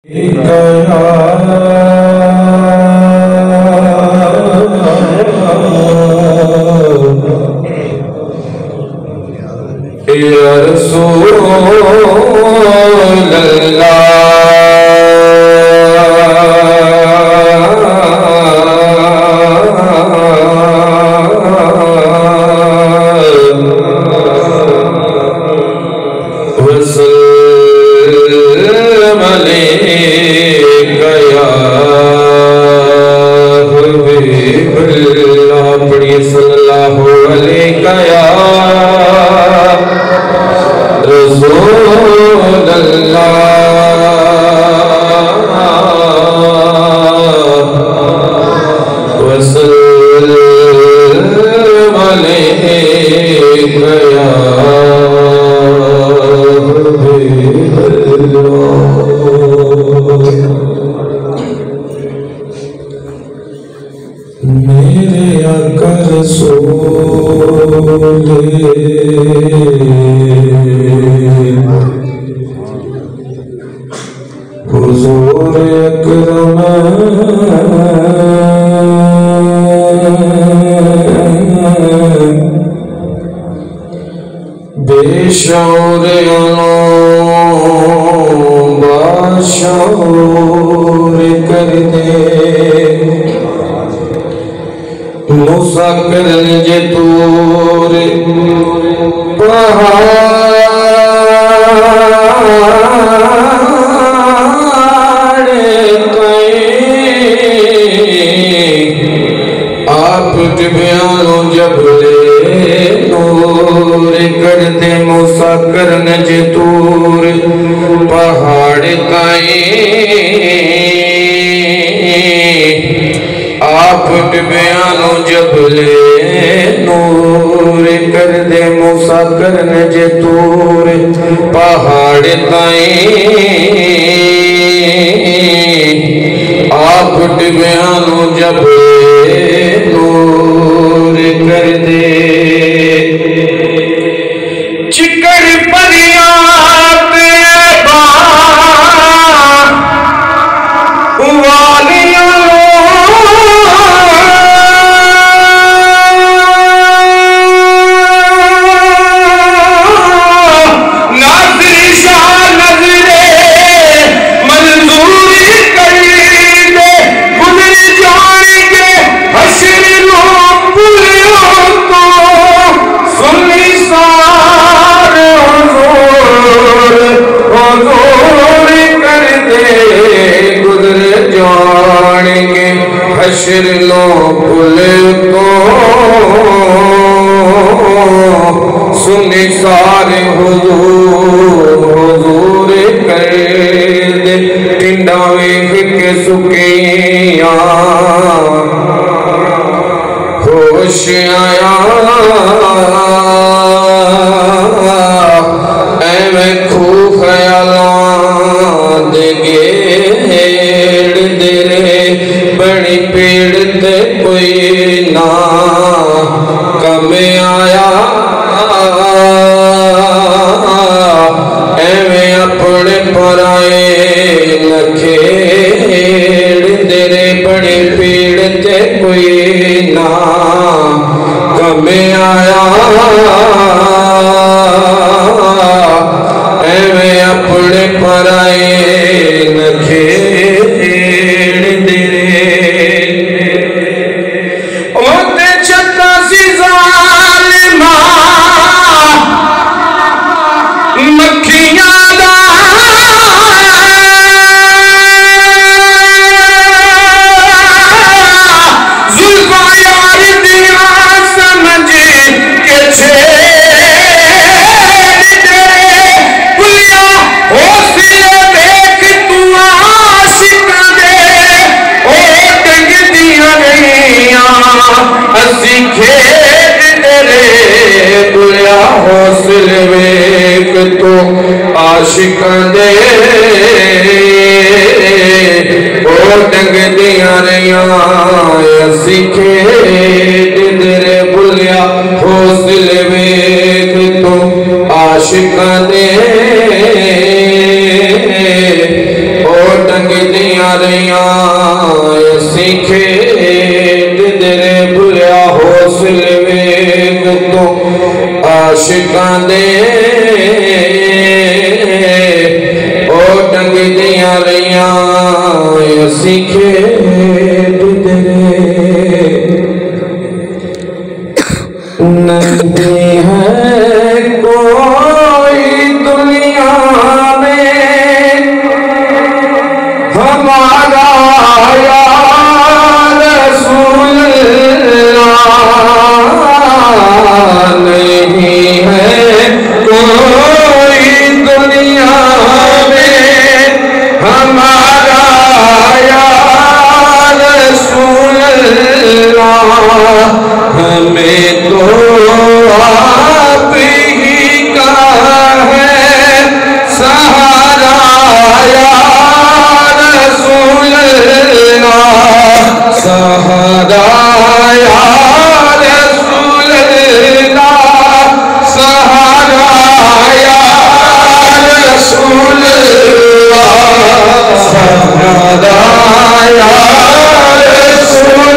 या रसूल अल्लाह वसल्लम अलैका या हबीबल्लाह। पढ़िए सल्लल्लाहु अलैका या रसूल अल्लाह वसल्लम अलैका या मेरे आका रसूल हुजूर अकरम बेशौर बाशौर कर दे मूसा करन जे तूर आप बयानो जबले नूर कर दे मूसा करन जे तूर पहाड़ ताई आप बयानो जबले नूर कर दे मूसा करन जे तूर पहाड़ ताई आप बयानो जबले नूर कर दे चिकन परिया हशर लो पुले तो सुने सारे हुजूर कर दे टिंडा वेख के सुकिया होश आया एवें खू ख्यालां दे घेड़ दे बड़ी पेड़ ते कोई ना कम आया एवें अपने पराए नखेड़ दे रे बड़ी पेड़ ते कोई ना कम आया एवें अपने पराए नखेड़ दे हौसले वेख तो आशिक दे ओ डंग दिया रहिया असी खेड दे बुलिया हौसले वेख तो आशिक दे ओ रैया सीखे तेरे भुलिया हौसले वेग तो आशिकां दे ओ टंगदियां रैया सीखे नहीं है कोई दुनिया में हमारा या रसूल अल्लाह, नहीं है कोई दुनिया में हमारा या रसूल अल्लाह, हमें तो आप ही का है सहारा या रसूल अल्लाह, सहारा या रसूल अल्लाह, सहारा या रसूल अल्लाह, सहारा या रसूल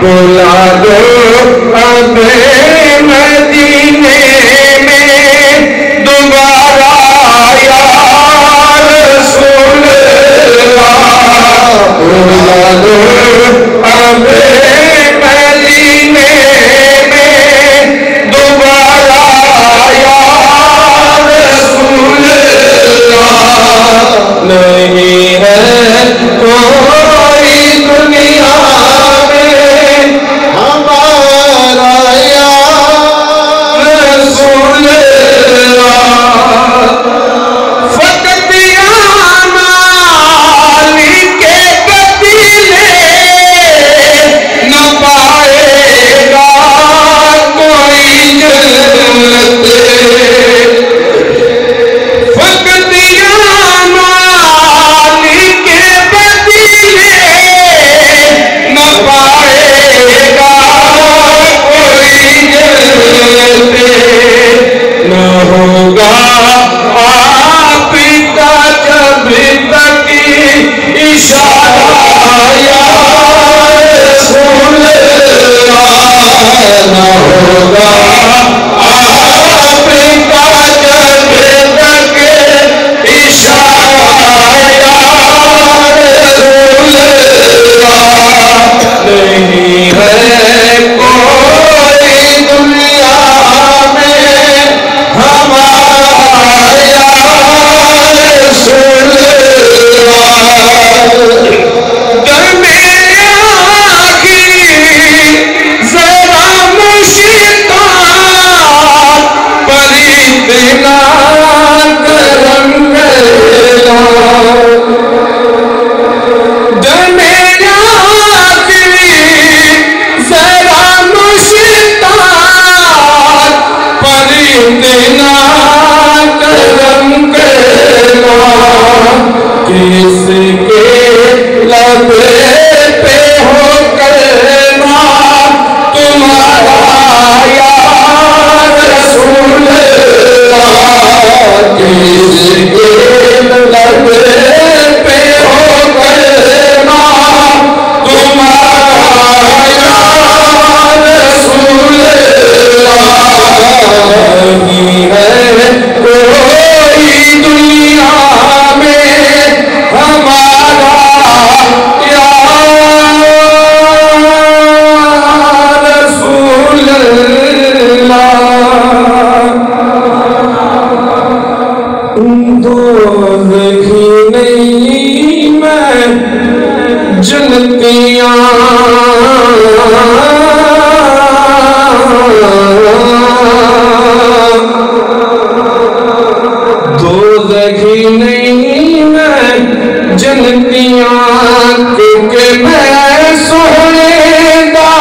बुला दो अब मदीने में दोबारा या रसूल अल्लाह, बुला दो अब मदीने में दोबारा या रसूल अल्लाह, नहीं है कोई दुनिया दोज़खी नहीं मैं जन्नतियां, क्योंकि मैं सोने दा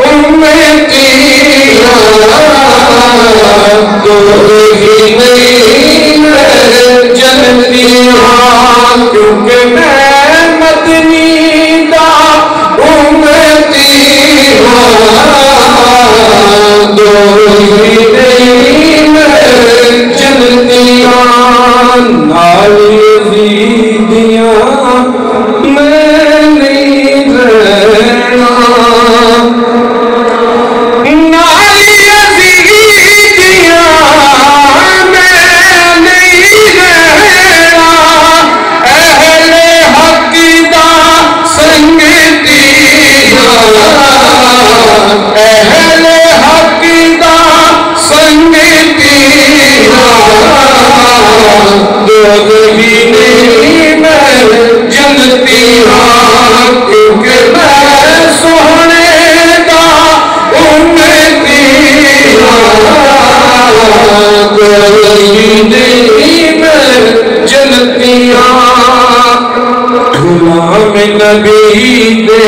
उम्मती दोज़खी नहीं मैं जन्नतियां, क्योंकि मैं मदनी दा उम्मती दोज़खी नहीं मैं जन्नतियां, नाल यज़ीदियां मैं नहीं रहना, नाल यज़ीदियां मैं नहीं रहना, अहले हक़ दा संगतियां, अहले हक़ दा संगतियां, दोज़खी नहीं मैं जन्नतियां, क्योंकि मैं सोने दा उम्मतियां, दोज़खी नहीं मैं जन्नतियां। गुलाम नबी दे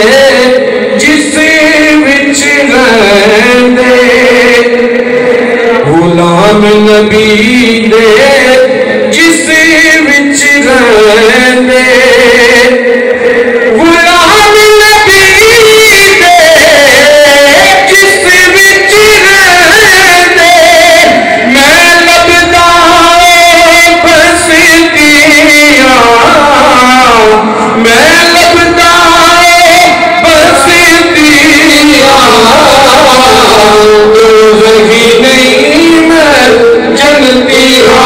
जिस विच रहंदे, गुलाम नबी दे जिस विच रहंदे, गुलाम नबी दे जिस विच रहंदे, मैं लभदा बसतियां, मैं लभदा बसतियां, दोज़खी नहीं मैं जन्नतियां,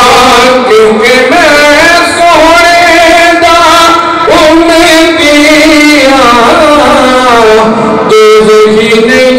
क्योंकि मैं सोने दा उम्मतियां, दोज़खी नहीं